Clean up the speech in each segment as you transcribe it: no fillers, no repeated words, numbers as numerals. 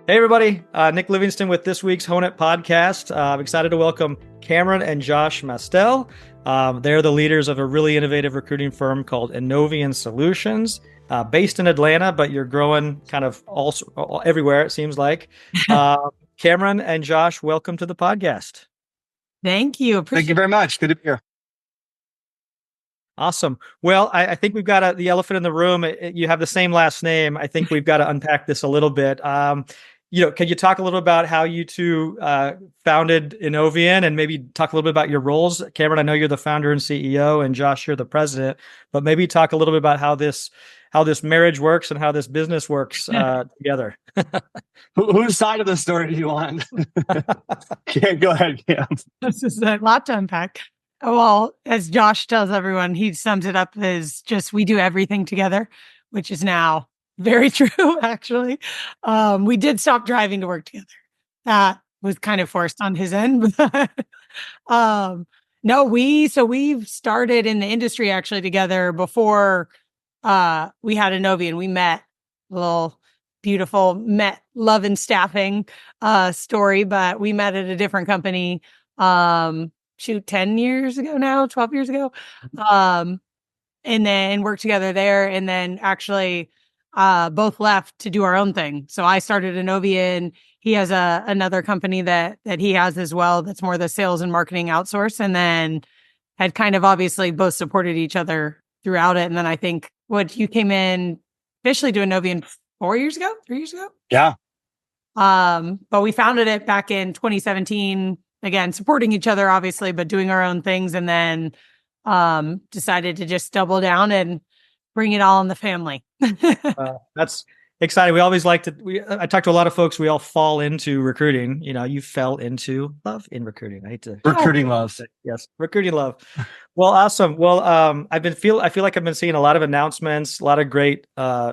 Hey, everybody. Nick Livingston with this week's Honeit Podcast. I'm excited to welcome Camryn and Josh Mastel. They're the leaders of a really innovative recruiting firm called Innovien Solutions, based in Atlanta, but you're growing kind of all everywhere, it seems like. Camryn and Josh, welcome to the podcast. Thank you. Thank you very much. Good to be here. Awesome. Well, I think we've got the elephant in the room. You have the same last name. I think we've got to unpack this a little bit. Can you talk a little about how you two founded Innovien and maybe talk a little bit about your roles? Camryn, I know you're the founder and CEO, and Josh, you're the president, but maybe talk a little bit about how this marriage works and how this business works together. Whose side of the story do you want? Yeah, go ahead, Cam. This is a lot to unpack. Well, as Josh tells everyone, he sums it up as just we do everything together, which is now very true, actually. We did stop driving to work together. That was kind of forced on his end. No, we've started in the industry actually together before we had Innovien. We met, a little beautiful love and staffing story, but we met at a different company 10 years ago now, 12 years ago. And then worked together there, and then actually both left to do our own thing. So I started Innovien. He has another company that he has as well. That's more the sales and marketing outsource. And then had kind of obviously both supported each other throughout it. And then I think you came in officially to Innovien 3 years ago? Yeah. But we founded it back in 2017, again, supporting each other, obviously, but doing our own things. And then decided to just double down and bring it all in the family. That's exciting. We always like to, I talk to a lot of folks, we all fall into recruiting. You fell into love in recruiting. I hate to. Recruiting love. Yes. Recruiting love. Well, awesome. Well, I feel like I've been seeing a lot of announcements, a lot of great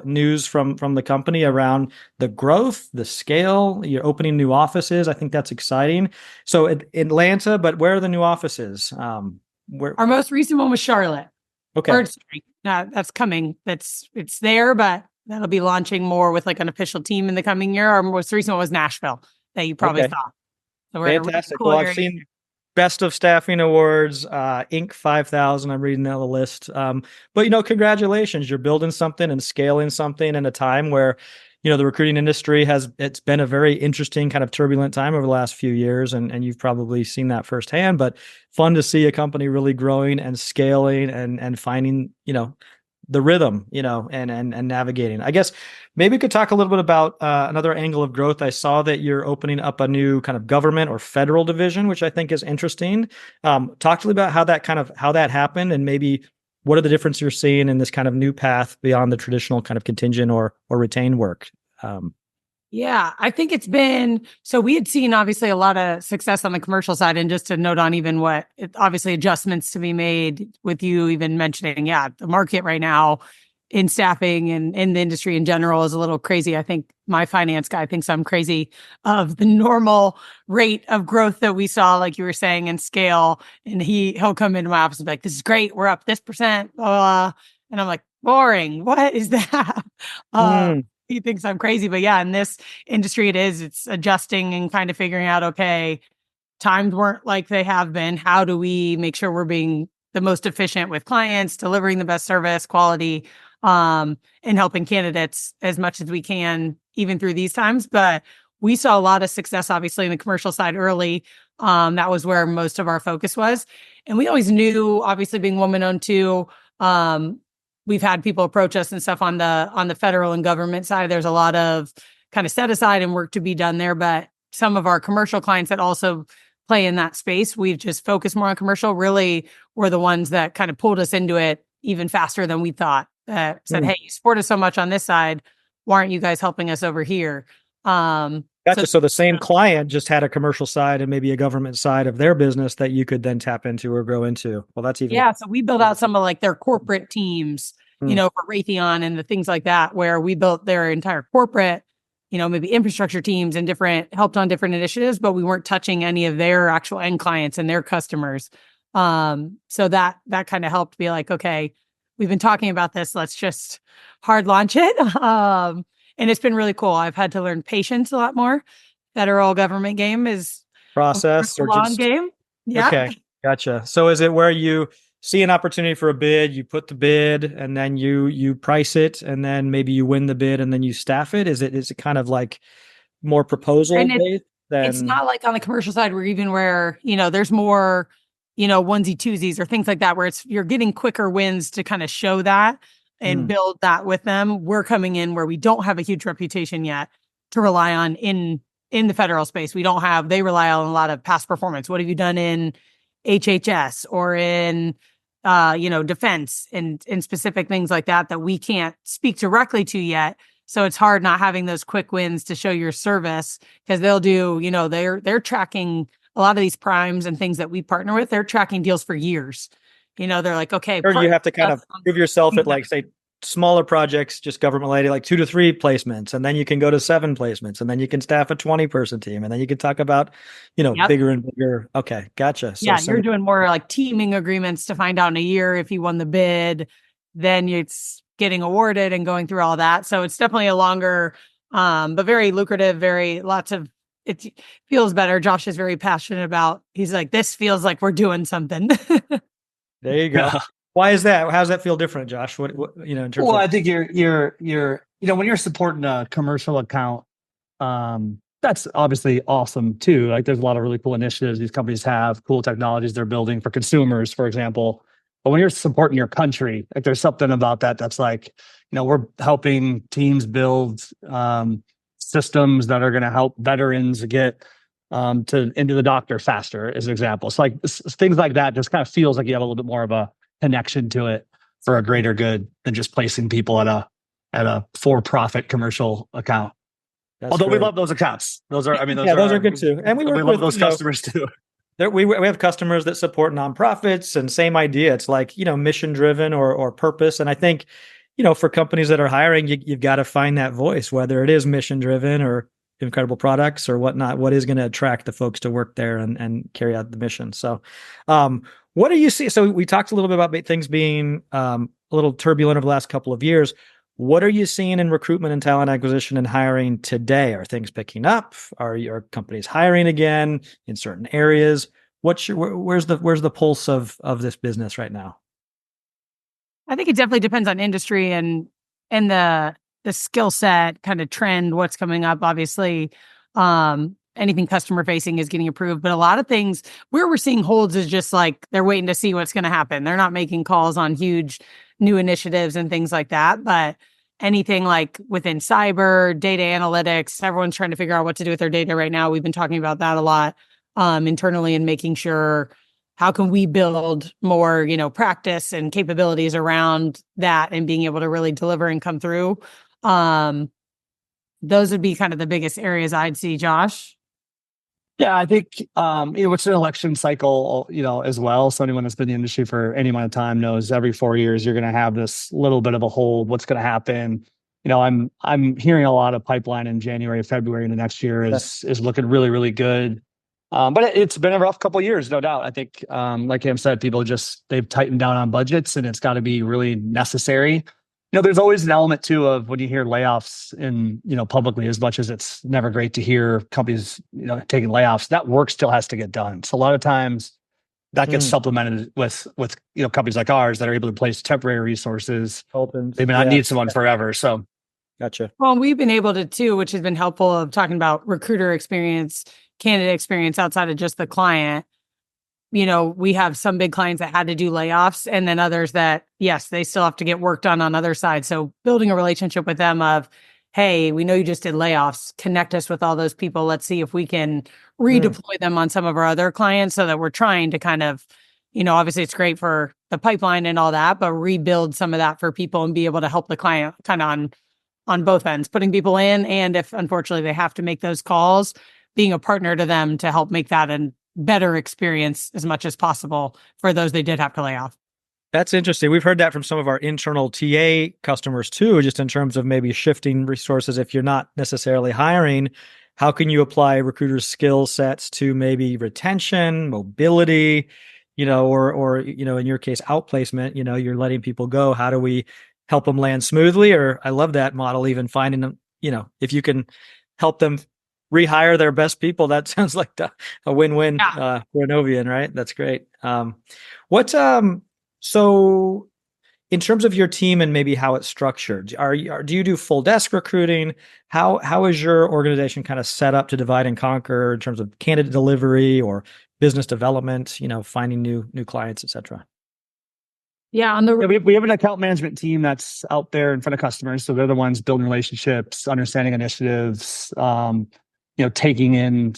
news from the company around the growth, the scale. You're opening new offices. I think that's exciting. So Atlanta, but where are the new offices? Our most recent one was Charlotte. Okay. That's coming. It's there, but that'll be launching more with like an official team in the coming year. Our most recent one was Nashville that you probably saw. So we're fantastic. Cool well, I've seen Best of Staffing Awards, Inc. 5000. I'm reading down the list. But congratulations. You're building something and scaling something in a time where, the recruiting industry it's been a very interesting kind of turbulent time over the last few years. And you've probably seen that firsthand, but fun to see a company really growing and scaling and finding, the rhythm, and navigating. I guess maybe we could talk a little bit about another angle of growth. I saw that you're opening up a new kind of government or federal division, which I think is interesting. Talk to me about how that happened, and maybe what are the differences you're seeing in this kind of new path beyond the traditional kind of contingent or retained work? Yeah, I think it's been, so we had seen obviously a lot of success on the commercial side, and just to note on even obviously adjustments to be made with you even mentioning, the market right now in staffing and in the industry in general is a little crazy. I think my finance guy thinks I'm crazy of the normal rate of growth that we saw, like you were saying, and scale. And he'll come into my office and be like, this is great. We're up this percent. Blah, blah. And I'm like, boring. What is that? He thinks I'm crazy, but yeah, in this industry, it's adjusting and kind of figuring out, okay, times weren't like they have been. How do we make sure we're being the most efficient with clients, delivering the best service, quality, and helping candidates as much as we can, even through these times. But we saw a lot of success, obviously, in the commercial side early. That was where most of our focus was. And we always knew, obviously, being woman-owned too, we've had people approach us and stuff on the federal and government side. There's a lot of kind of set aside and work to be done there. But some of our commercial clients that also play in that space, we've just focused more on commercial, really were the ones that kind of pulled us into it even faster than we thought. That said, hey, you support us so much on this side. Why aren't you guys helping us over here? Gotcha. So the same client just had a commercial side and maybe a government side of their business that you could then tap into or grow into. Well, that's even. Yeah. So we built out some of like their corporate teams, for Raytheon and the things like that, where we built their entire corporate, maybe infrastructure teams and helped on different initiatives, but we weren't touching any of their actual end clients and their customers. So that kind of helped be like, okay, we've been talking about this. Let's just hard launch it. And And it's been really cool. I've had to learn patience a lot more. Federal government game is Process a or long just game. Yeah. okay, gotcha. So is it where you see an opportunity for a bid, you put the bid, and then you price it, and then maybe you win the bid, and then you staff it? Is it kind of like more proposal And based it's than? not like on the commercial side where, there's more, onesie twosies or things like that, where you're getting quicker wins to kind of show that and build that with them. We're coming in where we don't have a huge reputation yet to rely on in the federal space. They rely on a lot of past performance. What have you done in HHS or in, defense and specific things like that we can't speak directly to yet. So it's hard not having those quick wins to show your service, because they'll do, they're tracking a lot of these primes and things that we partner with. They're tracking deals for years. They're like, okay. Or you have to kind of prove yourself at, like, say, smaller projects, just government related, like 2 to 3 placements, and then you can go to 7 placements, and then you can staff a 20-person team, and then you can talk about, bigger and bigger. Okay, gotcha. So you're doing more like teaming agreements to find out in a year if you won the bid, then it's getting awarded and going through all that. So it's definitely a longer, but very lucrative, it feels better. Josh is very passionate about, he's like, this feels like we're doing something. There you go. Why is that? How does that feel different, Josh? What in terms of? I think you're when you're supporting a commercial account, that's obviously awesome too. Like, there's a lot of really cool initiatives these companies have, cool technologies they're building for consumers, for example. But when you're supporting your country, like, there's something about that that's like, we're helping teams build systems that are going to help veterans get into the doctor faster, as an example. So, like, things like that just kind of feels like you have a little bit more of a connection to it for a greater good than just placing people at a for-profit commercial account. That's Although great. we love those accounts. Those are good too. And we love those customers too. We have customers that support nonprofits, and same idea. It's like, mission driven or purpose. And I think, for companies that are hiring, you've got to find that voice, whether it is mission driven or incredible products or whatnot. What is going to attract the folks to work there and carry out the mission? So, what do you see? So we talked a little bit about things being a little turbulent over the last couple of years. What are you seeing in recruitment and talent acquisition and hiring today? Are things picking up? Are companies hiring again in certain areas? Where's the pulse of this business right now? I think it definitely depends on industry and the skill set kind of trend, what's coming up. Obviously, anything customer facing is getting approved, but a lot of things where we're seeing holds is just like they're waiting to see what's going to happen. They're not making calls on huge new initiatives and things like that. But anything like within cyber, data analytics, everyone's trying to figure out what to do with their data right now. We've been talking about that a lot internally, and making sure how can we build more, practice and capabilities around that and being able to really deliver and come through. Those would be kind of the biggest areas I'd see, Josh. Yeah, I think, it's an election cycle, as well. So anyone that's been in the industry for any amount of time knows every 4 years, you're going to have this little bit of a hold. What's going to happen? I'm hearing a lot of pipeline in January, February, and the next year is looking really, really good. But it's been a rough couple of years, no doubt. I think, like Cam said, people they've tightened down on budgets, and it's got to be really necessary. There's always an element too of when you hear layoffs in, publicly, as much as it's never great to hear companies, taking layoffs, that work still has to get done. So a lot of times that gets supplemented with, companies like ours that are able to place temporary resources. They may not need someone forever. So. Gotcha. Well, we've been able to too, which has been helpful, of talking about recruiter experience, candidate experience outside of just the client. We have some big clients that had to do layoffs, and then others that, yes, they still have to get work done on other sides. So building a relationship with them of, hey, we know you just did layoffs, connect us with all those people. Let's see if we can redeploy them on some of our other clients, so that we're trying to kind of, obviously it's great for the pipeline and all that, but rebuild some of that for people and be able to help the client kind of on both ends, putting people in. And if unfortunately they have to make those calls, being a partner to them to help make that a better experience as much as possible for those they did have to lay off. That's interesting. We've heard that from some of our internal TA customers too, just in terms of maybe shifting resources. If you're not necessarily hiring, how can you apply recruiters' skill sets to maybe retention, mobility, or in your case, outplacement, you're letting people go. How do we help them land smoothly? Or I love that model, even finding them, if you can help them rehire their best people, that sounds like a win-win for Innovien, right? That's great. So in terms of your team and maybe how it's structured, do you do full desk recruiting? How is your organization kind of set up to divide and conquer in terms of candidate delivery or business development, finding new clients, et cetera? Yeah, we have an account management team that's out there in front of customers. So they're the ones building relationships, understanding initiatives, taking in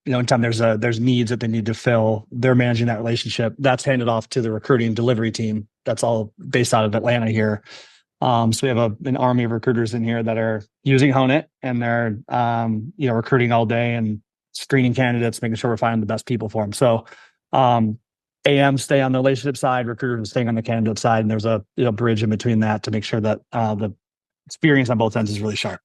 anytime there's needs that they need to fill, they're managing that relationship. That's handed off to the recruiting delivery team. That's all based out of Atlanta here. So we have an army of recruiters in here that are using Honeit, and they're recruiting all day and screening candidates, making sure we're finding the best people for them. So AMs stay on the relationship side, recruiters staying on the candidate side, and there's a bridge in between that to make sure that the experience on both ends is really sharp.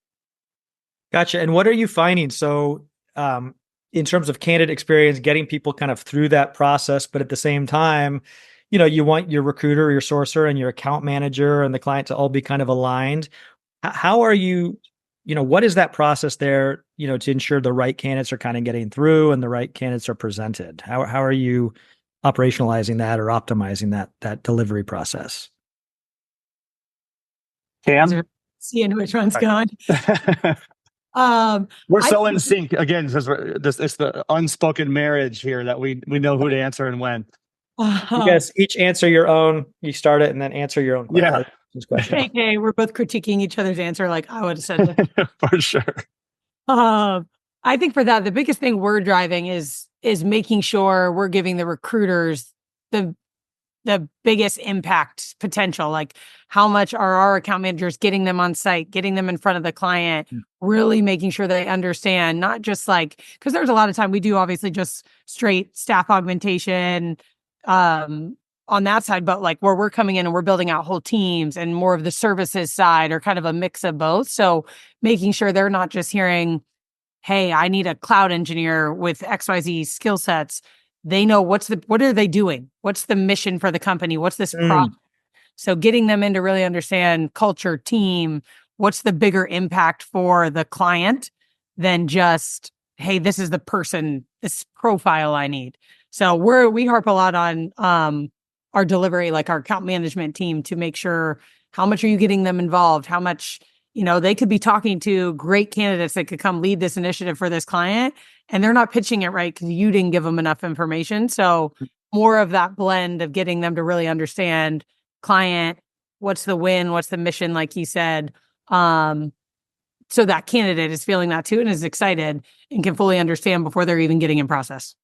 Gotcha. And what are you finding? So in terms of candidate experience, getting people kind of through that process, but at the same time, you want your recruiter, your sourcer, and your account manager and the client to all be kind of aligned. How are you, what is that process there, to ensure the right candidates are kind of getting through and the right candidates are presented? How are you operationalizing that or optimizing that delivery process? Cam? Seeing which one's going. We're so in sync again, because it's the unspoken marriage here that we know who to answer and when. You guys each answer your own. You start it and then answer your own question. Yeah. Okay, we're both critiquing each other's answer, like I would have said that. For sure. I think for that, the biggest thing we're driving is making sure we're giving the recruiters the biggest impact potential. Like, how much are our account managers getting them on site, getting them in front of the client, really making sure they understand, not just because there's a lot of time we do obviously just straight staff augmentation on that side, but where we're coming in and we're building out whole teams and more of the services side, or kind of a mix of both. So making sure they're not just hearing, hey, I need a cloud engineer with XYZ skill sets. They know what are they doing? What's the mission for the company? What's this project? So getting them in to really understand culture, team, what's the bigger impact for the client than just, hey, this is the person, this profile I need. So we harp a lot on our delivery, like our account management team, to make sure, how much are you getting them involved? How much, they could be talking to great candidates that could come lead this initiative for this client, and they're not pitching it right because you didn't give them enough information. So more of that blend of getting them to really understand client, what's the win, what's the mission, like he said, so that candidate is feeling that too and is excited and can fully understand before they're even getting in process.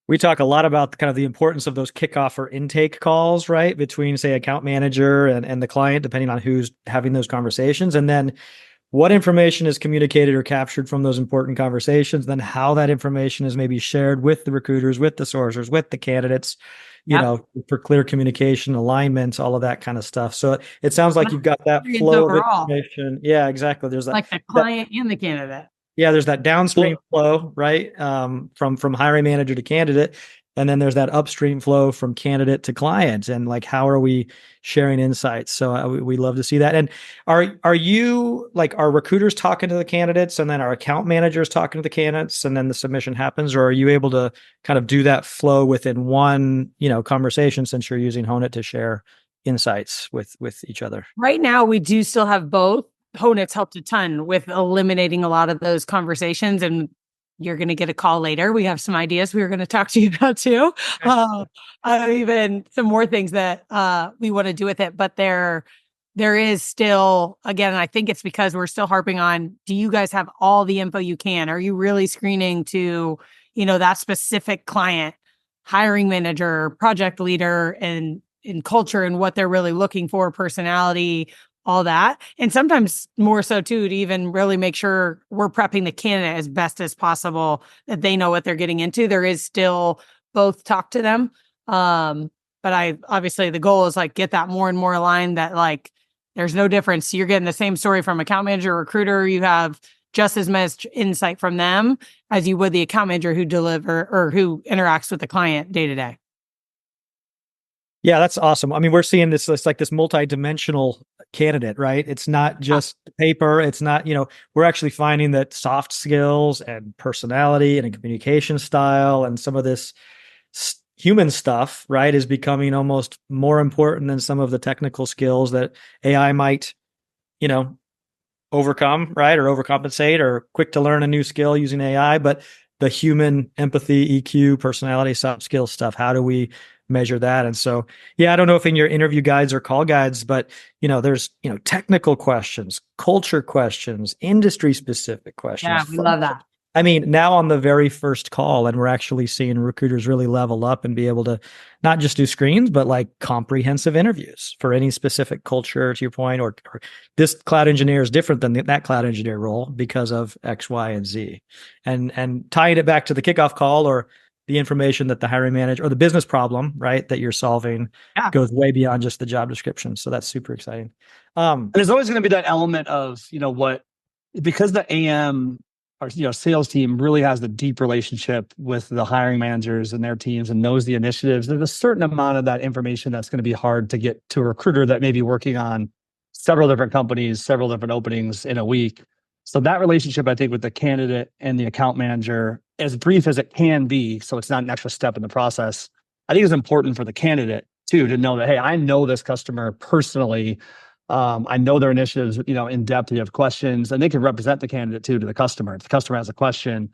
We talk a lot about kind of the importance of those kickoff or intake calls, right? Between, say, account manager and the client, depending on who's having those conversations. And then what information is communicated or captured from those important conversations, then how that information is maybe shared with the recruiters, with the sourcers, with the candidates, for clear communication, alignment, all of that kind of stuff. So it sounds like you've got that flow of information. Yeah, exactly. There's like the client and the candidate. Yeah, there's that downstream flow, right? From hiring manager to candidate. And then there's that upstream flow from candidate to client. And how are we sharing insights? So we love to see that. And are you are recruiters talking to the candidates and then our account managers talking to the candidates and then the submission happens? Or are you able to kind of do that flow within one, conversation, since you're using Honeit to share insights with each other? Right now, we do still have both. Honeit's helped a ton with eliminating a lot of those conversations, and you're going to get a call later. We have some ideas we were going to talk to you about too. Even some more things that we want to do with it, but there is still, again, I think it's because we're still harping on, do you guys have all the info you can? Are you really screening to, that specific client, hiring manager, project leader, and in culture and what they're really looking for, personality, all that. And sometimes more so too, to even really make sure we're prepping the candidate as best as possible, that they know what they're getting into. There is still both talk to them. But obviously the goal is get that more and more aligned, that there's no difference. You're getting the same story from account manager, recruiter. You have just as much insight from them as you would the account manager who interacts with the client day to day. Yeah, that's awesome. I mean, we're seeing this, it's like this multi-dimensional candidate, right? It's not just paper. It's not, we're actually finding that soft skills and personality and a communication style and some of this human stuff, right, is becoming almost more important than some of the technical skills that AI might, overcome, right? Or overcompensate, or quick to learn a new skill using AI. But the human empathy, EQ, personality, soft skills stuff, how do we measure that? And so, yeah, I don't know if in your interview guides or call guides, but there's technical questions, culture questions, industry specific questions. Yeah, we love that. I mean, now on the very first call, and we're actually seeing recruiters really level up and be able to not just do screens, but like comprehensive interviews for any specific culture, to your point, or this cloud engineer is different than that cloud engineer role because of X, Y, and Z. And tying it back to the kickoff call or the information that the hiring manager or the business problem, right, that you're solving goes way beyond just the job description. So that's super exciting. There's always going to be that element of, because the AM our sales team really has the deep relationship with the hiring managers and their teams and knows the initiatives. There's a certain amount of that information that's going to be hard to get to a recruiter that may be working on several different companies, several different openings in a week. So that relationship, I think, with the candidate and the account manager, as brief as it can be, so it's not an extra step in the process, I think is important for the candidate too, to know that, hey, I know this customer personally. I know their initiatives, in depth. You have questions, and they can represent the candidate too to the customer. If the customer has a question,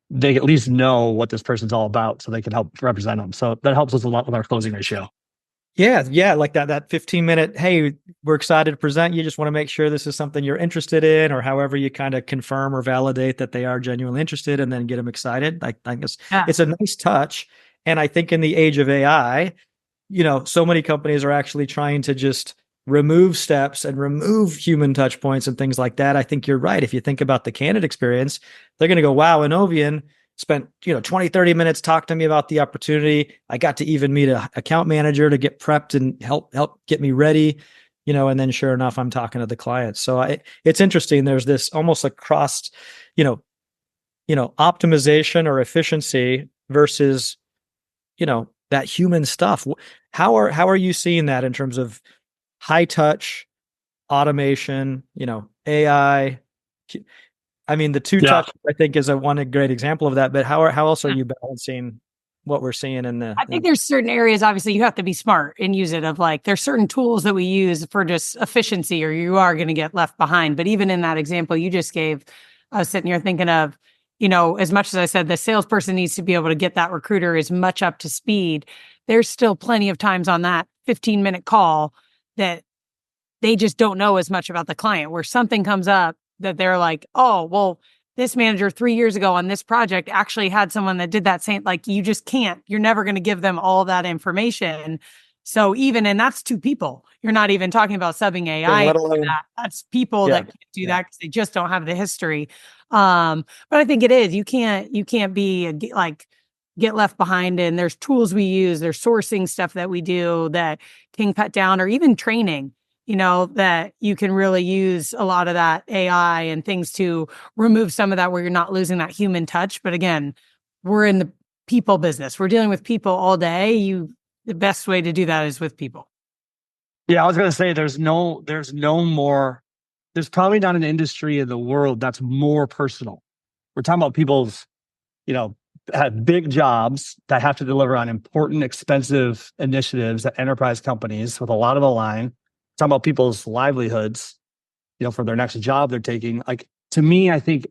they at least know what this person's all about, so they can help represent them. So that helps us a lot with our closing ratio. Yeah, like that 15-minute, hey, we're excited to present. You just want to make sure this is something you're interested in, or however you kind of confirm or validate that they are genuinely interested, and then get them excited. I think it's a nice touch. And I think in the age of AI, so many companies are actually trying to just remove steps and remove human touch points and things like that. I think you're right. If you think about the candidate experience, they're going to go, wow, Innovien spent 20, 30 minutes talking to me about the opportunity. I got to even meet an account manager to get prepped and help get me ready, and then sure enough, I'm talking to the client. So it's interesting. There's this almost like cross, optimization or efficiency versus, that human stuff. How are you seeing that in terms of high touch, automation, AI? I mean, the two touch, I think, is one great example of that. But how else are you balancing what we're seeing in the? I think there's certain areas, obviously, you have to be smart and use it. Of like, there's certain tools that we use for just efficiency, or you are going to get left behind. But even in that example you just gave, I was sitting here thinking of, as much as I said, the salesperson needs to be able to get that recruiter as much up to speed. There's still plenty of times on that 15-minute call that they just don't know as much about the client, where something comes up that they're like, oh, well, this manager 3 years ago on this project actually had someone that did that same, like, you just can't, you're never going to give them all that information. So and that's two people. You're not even talking about subbing AI. That's people that can't do that because they just don't have the history. But I think it is, you can't be get left behind. And there's tools we use, there's sourcing stuff that we do that can cut down, or even training, that you can really use a lot of that AI and things to remove some of that, where you're not losing that human touch. But again, we're in the people business. We're dealing with people all day. The best way to do that is with people. Yeah, I was going to say there's probably not an industry in the world that's more personal. We're talking about people's, have big jobs that have to deliver on important, expensive initiatives at enterprise companies with a lot of a line. Talking about people's livelihoods, for their next job they're taking. Like, to me, I think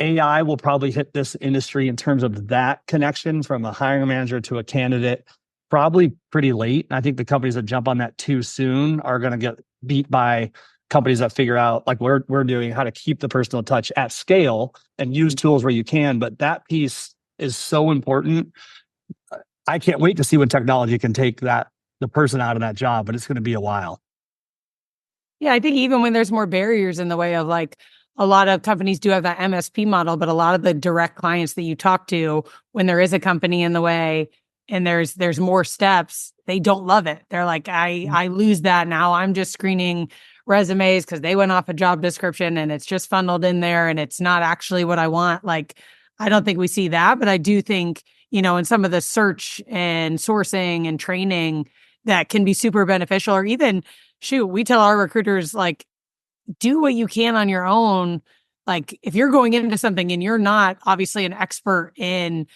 AI will probably hit this industry in terms of that connection from a hiring manager to a candidate probably pretty late. And I think the companies that jump on that too soon are going to get beat by companies that figure out, like we're doing, how to keep the personal touch at scale and use tools where you can. But that piece is so important. I can't wait to see when technology can take the person out of that job, but it's going to be a while. Yeah, I think even when there's more barriers in the way of, like, a lot of companies do have that MSP model, but a lot of the direct clients that you talk to, when there is a company in the way and there's more steps, they don't love it. They're like, I lose that. Now I'm just screening resumes because they went off a job description and it's just funneled in there and it's not actually what I want. Like, I don't think we see that, but I do think, in some of the search and sourcing and training, that can be super beneficial. Or even, shoot, we tell our recruiters, like, do what you can on your own. Like, if you're going into something and you're not obviously an expert in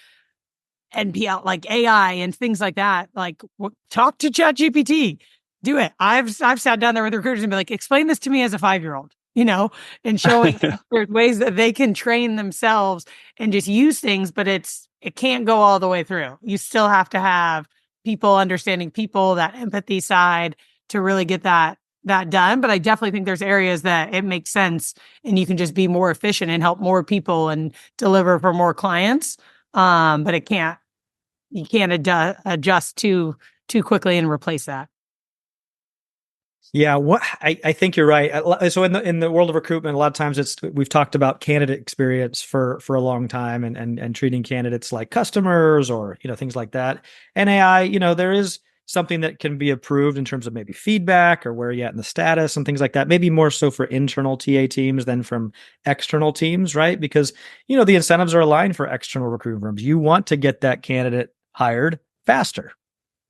NPL, like AI and things like that, like, talk to ChatGPT. Do it. I've sat down there with recruiters and be like, explain this to me as a 5-year-old, and showing there's ways that they can train themselves and just use things, but it can't go all the way through. You still have to have people understanding people, that empathy side, to really get that done. But I definitely think there's areas that it makes sense and you can just be more efficient and help more people and deliver for more clients. But you can't adjust too quickly and replace that. Yeah, I think you're right. So in the world of recruitment, a lot of times we've talked about candidate experience for a long time, and treating candidates like customers, or things like that. And AI, there is something that can be approved in terms of maybe feedback or where you're at in the status and things like that. Maybe more so for internal TA teams than from external teams, right? Because the incentives are aligned for external recruiting firms. You want to get that candidate hired faster.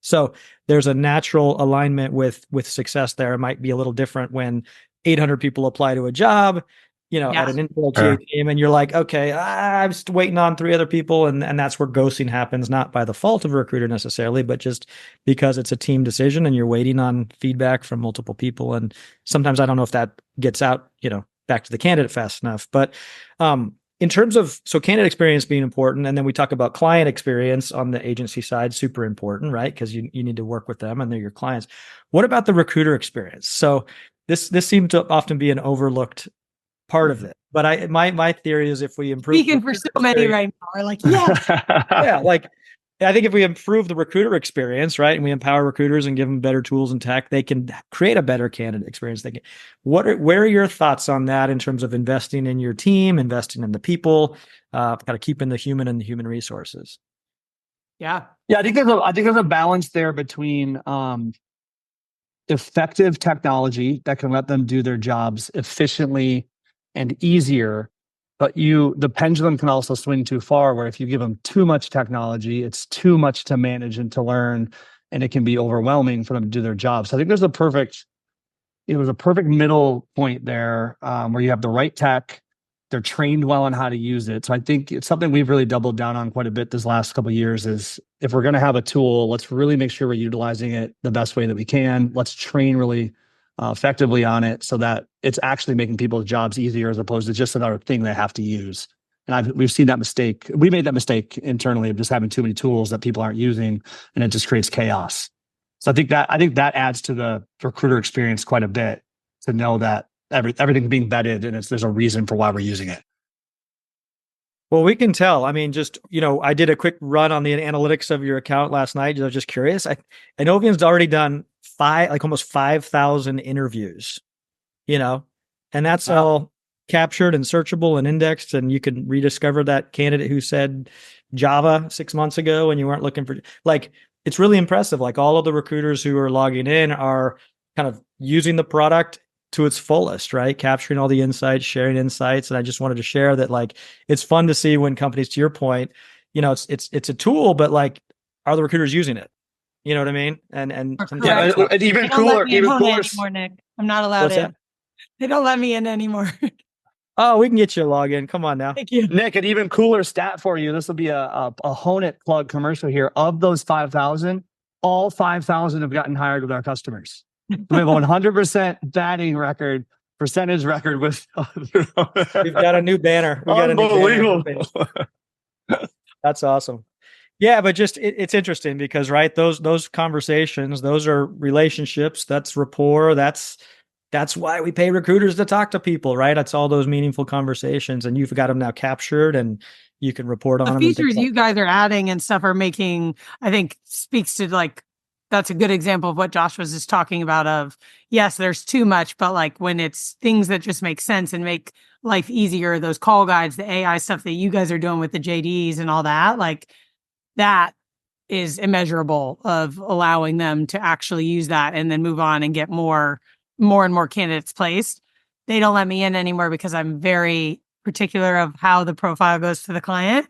So there's a natural alignment with success there. It might be a little different when 800 people apply to a job, at an internal TA team, and you're like, okay, I'm just waiting on 3 other people. And that's where ghosting happens, not by the fault of a recruiter necessarily, but just because it's a team decision and you're waiting on feedback from multiple people. And sometimes I don't know if that gets out, back to the candidate fast enough. But in terms of, so candidate experience being important, and then we talk about client experience on the agency side, super important, right? Because you need to work with them and they're your clients. What about the recruiter experience? So this seems to often be an overlooked part of it. But my theory is, if we improve, speaking for so many right now, are like, yeah, like, I think if we improve the recruiter experience, right, and we empower recruiters and give them better tools and tech, they can create a better candidate experience. Where are your thoughts on that in terms of investing in your team, investing in the people, kind of keeping the human and the human resources? Yeah. I think there's a balance there between effective technology that can let them do their jobs efficiently and easier. But the pendulum can also swing too far, where if you give them too much technology, it's too much to manage and to learn, and it can be overwhelming for them to do their job. So I think there's a perfect middle point there, where you have the right tech, they're trained well on how to use it. So I think it's something we've really doubled down on quite a bit this last couple of years, is if we're going to have a tool, let's really make sure we're utilizing it the best way that we can. Let's train really effectively on it, so that it's actually making people's jobs easier, as opposed to just another thing they have to use. And we've seen that mistake. We made that mistake internally of just having too many tools that people aren't using, and it just creates chaos. So I think that adds to the recruiter experience quite a bit, to know that everything's being vetted and there's a reason for why we're using it. Well, we can tell. I mean, just, I did a quick run on the analytics of your account last night. I was just curious. Innovien's already done almost 5,000 interviews, and that's all captured and searchable and indexed, and you can rediscover that candidate who said Java 6 months ago and you weren't looking for, it's really impressive. Like, all of the recruiters who are logging in are kind of using the product to its fullest, right? Capturing all the insights, sharing insights. And I just wanted to share that, it's fun to see when companies, to your point, it's a tool, but are the recruiters using it? You know what I mean? And even cooler anymore, Nick. I'm not allowed in. They don't let me in anymore. Oh, we can get you a login. Come on now. Thank you, Nick. An even cooler stat for you. This will be a Honeit plug commercial here. Of those 5,000, all 5,000 have gotten hired with our customers. We have a 100% percentage record with. We've got a new banner. Unbelievable. That's awesome. Yeah, but just it's interesting because, right, those conversations, those are relationships, that's rapport, that's why we pay recruiters to talk to people, right? It's all those meaningful conversations, and you've got them now captured, and you can report on them. The features you guys are adding and stuff are making, I think, speaks to that's a good example of what Josh was just talking about. Of, yes, there's too much, but when it's things that just make sense and make life easier, those call guides, the AI stuff that you guys are doing with the JDs and all that, that is immeasurable, of allowing them to actually use that and then move on and get more and more candidates placed. They don't let me in anymore because I'm very particular of how the profile goes to the client,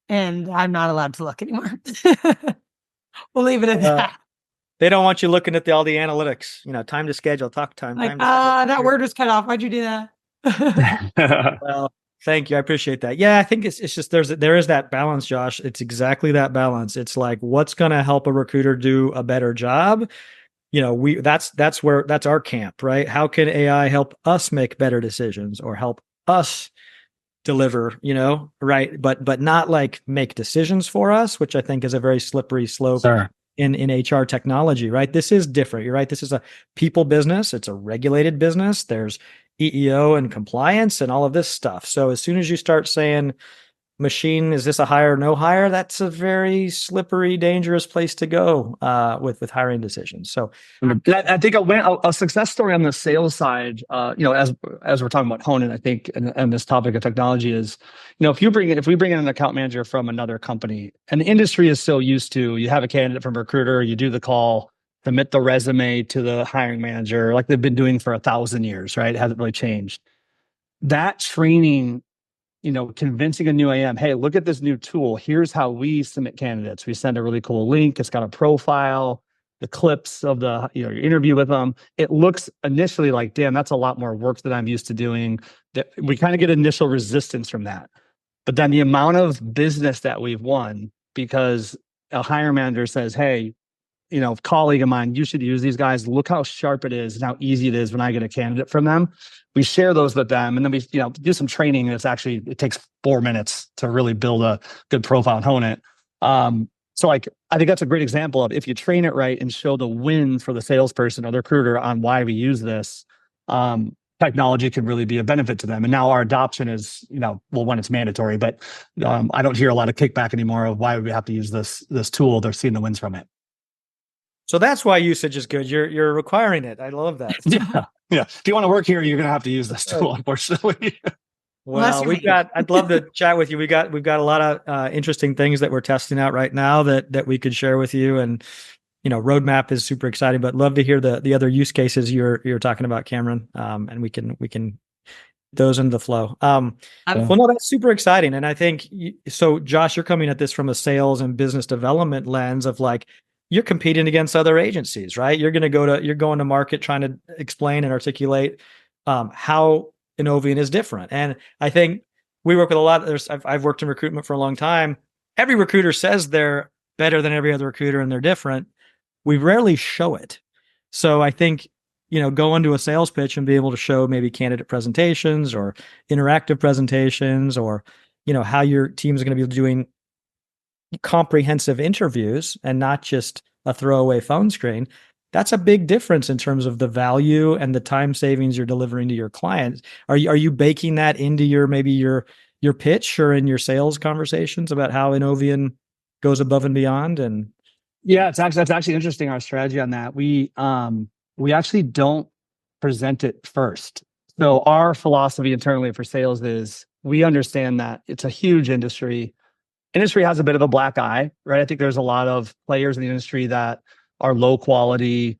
and I'm not allowed to look anymore. We'll leave it at that. They don't want you looking at all the analytics, time to schedule, talk time, Like, time to schedule. that word was cut off. Why'd you do that? Well, thank you. I appreciate that. Yeah, I think it's just there is that balance, Josh. It's exactly that balance. It's like what's going to help a recruiter do a better job. That's our camp, right? How can AI help us make better decisions or help us deliver, right? But not like make decisions for us, which I think is a very slippery slope. Sure. In HR technology, right? This is different. You're right. This is a people business. It's a regulated business. There's EEO and compliance and all of this stuff. So as soon as you start saying machine, is this a hire or no hire? That's a very slippery, dangerous place to go with hiring decisions. So I think a success story on the sales side, as we're talking about Honeit, I think, and this topic of technology is, if we bring in an account manager from another company, and the industry is so used to, you have a candidate from a recruiter, you do the call, submit the resume to the hiring manager, like they've been doing for 1,000 years, right? It hasn't really changed. That training, convincing a new AM, hey, look at this new tool. Here's how we submit candidates. We send a really cool link. It's got a profile, the clips of the your interview with them. It looks initially like, damn, that's a lot more work than I'm used to doing. That we kind of get initial resistance from that. But then the amount of business that we've won because a hiring manager says, hey, colleague of mine, you should use these guys. Look how sharp it is and how easy it is when I get a candidate from them. We share those with them, and then we, do some training. And it takes 4 minutes to really build a good profile on Honeit. So I think that's a great example of if you train it right and show the win for the salesperson or the recruiter on why we use this, technology can really be a benefit to them. And now our adoption is, when it's mandatory, but I don't hear a lot of kickback anymore of why we have to use this tool. They're seeing the wins from it. So that's why usage is good. You're requiring it. I love that. Yeah. If you want to work here, you're going to have to use this tool, unfortunately. Well, I'd love to chat with you. We've got a lot of interesting things that we're testing out right now that we could share with you. And, roadmap is super exciting, but love to hear the other use cases you're talking about, Camryn. And we can those into the flow. Well, no, that's super exciting. And I think, so Josh, you're coming at this from a sales and business development lens of like, you're competing against other agencies, right? You're going to market trying to explain and articulate how Innovien is different. And I think we work with a lot. I've worked in recruitment for a long time. Every recruiter says they're better than every other recruiter and they're different. We rarely show it. So I think, go into a sales pitch and be able to show maybe candidate presentations or interactive presentations or, how your team is going to be doing comprehensive interviews and not just a throwaway phone screen. That's a big difference in terms of the value and the time savings you're delivering to your clients. Are you baking that into your pitch or in your sales conversations about how Innovien goes above and beyond? And yeah, that's actually interesting. Our strategy on that, we actually don't present it first. So our philosophy internally for sales is we understand that it's a huge industry. Industry has a bit of a black eye, right? I think there's a lot of players in the industry that are low quality,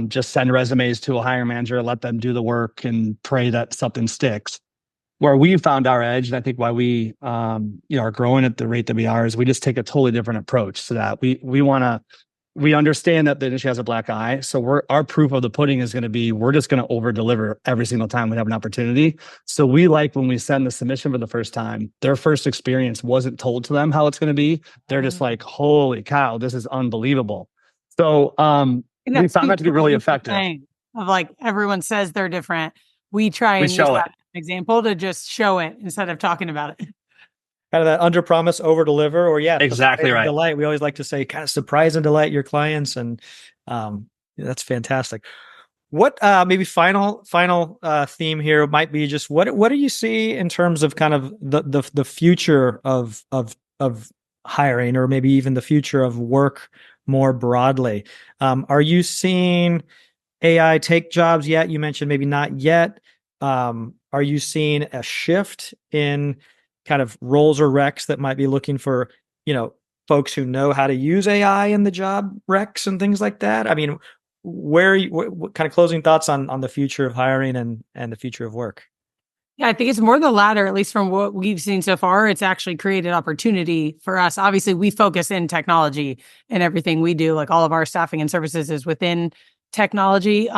just send resumes to a hiring manager, let them do the work and pray that something sticks. Where we found our edge, and I think why we are growing at the rate that we are, is we just take a totally different approach. So that we understand that the industry has a black eye. So our proof of the pudding is going to be, we're just going to over deliver every single time we have an opportunity. So we like when we send the submission for the first time, their first experience wasn't told to them how it's going to be. They're just like, holy cow, this is unbelievable. So we found that to be really effective. Of like, everyone says they're different. We try and use that as an example to just show it instead of talking about it. Kind of that under promise, over deliver, or exactly right. Delight. We always like to say, kind of surprise and delight your clients, and that's fantastic. What maybe final theme here might be just what do you see in terms of kind of the future of hiring, or maybe even the future of work more broadly? Are you seeing AI take jobs yet? You mentioned maybe not yet. Are you seeing a shift in kind of roles or recs that might be looking for, folks who know how to use AI in the job recs and things like that? I mean, what kind of closing thoughts on the future of hiring and the future of work? Yeah, I think it's more the latter, at least from what we've seen so far. It's actually created opportunity for us. Obviously, we focus in technology and everything we do, like all of our staffing and services is within technology. So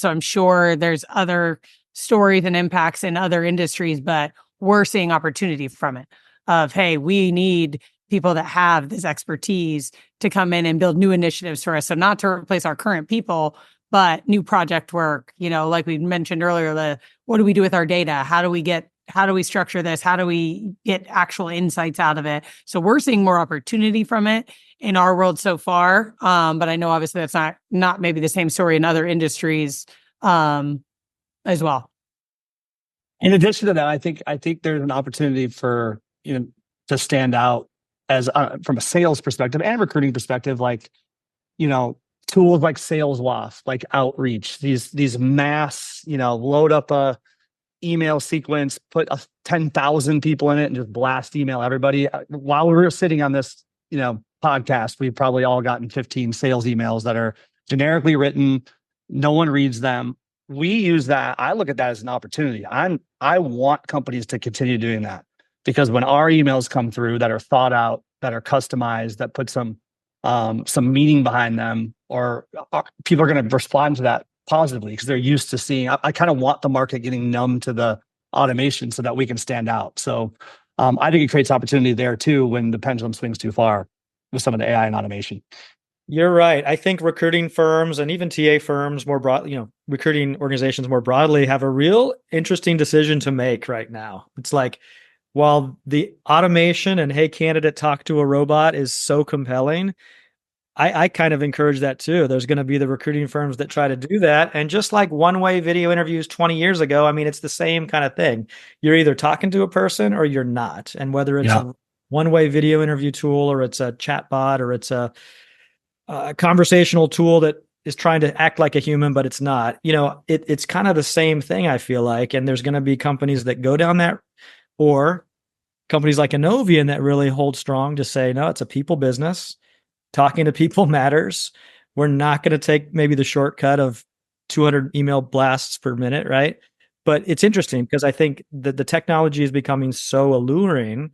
I'm sure there's other stories and impacts in other industries, but we're seeing opportunity from it of, hey, we need people that have this expertise to come in and build new initiatives for us. So not to replace our current people, but new project work, like we mentioned earlier, what do we do with our data? How do we structure this? How do we get actual insights out of it? So we're seeing more opportunity from it in our world so far. But I know obviously that's not maybe the same story in other industries as well. In addition to that, I think there's an opportunity for, to stand out as from a sales perspective and recruiting perspective, like, tools like Sales WAF, like Outreach, these mass, load up a email sequence, put 10,000 people in it and just blast email everybody. While we were sitting on this, podcast, we've probably all gotten 15 sales emails that are generically written. No one reads them. We use that. I look at that as an opportunity. I want companies to continue doing that, because when our emails come through that are thought out, that are customized, that put some meaning behind them, or people are going to respond to that positively because they're used to seeing. I kind of want the market getting numb to the automation so that we can stand out. So I think it creates opportunity there too when the pendulum swings too far with some of the AI and automation. You're right. I think recruiting firms and even TA firms more broad, recruiting organizations more broadly have a real interesting decision to make right now. It's like, while the automation and, hey, candidate, talk to a robot is so compelling, I kind of encourage that too. There's going to be the recruiting firms that try to do that. And just like one-way video interviews 20 years ago, I mean, it's the same kind of thing. You're either talking to a person or you're not. And whether it's a one-way video interview tool, or it's a chat bot, or it's a conversational tool that is trying to act like a human, but it's not, it's kind of the same thing, I feel like. And there's going to be companies that go down that, or companies like Innovien that really hold strong to say, no, it's a people business. Talking to people matters. We're not going to take maybe the shortcut of 200 email blasts per minute, right? But it's interesting because I think that the technology is becoming so alluring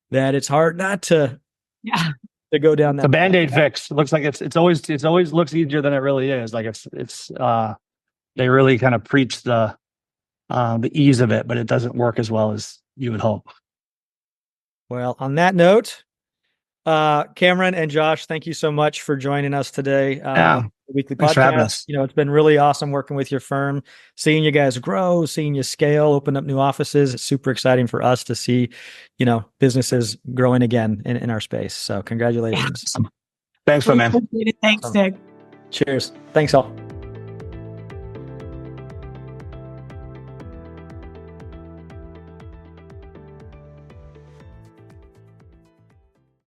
that it's hard not to go down that. The Band-Aid fix. It looks like it's always looks easier than it really is. Like it's they really kind of preach the ease of it, but it doesn't work as well as you would hope. Well, on that note, Camryn and Josh, thank you so much for joining us today. Weekly podcast. It's been really awesome working with your firm, seeing you guys grow, seeing you scale, open up new offices. It's super exciting for us to see, businesses growing again in our space. So congratulations. Thanks, my man. Thanks, Nick. Cheers. Thanks all.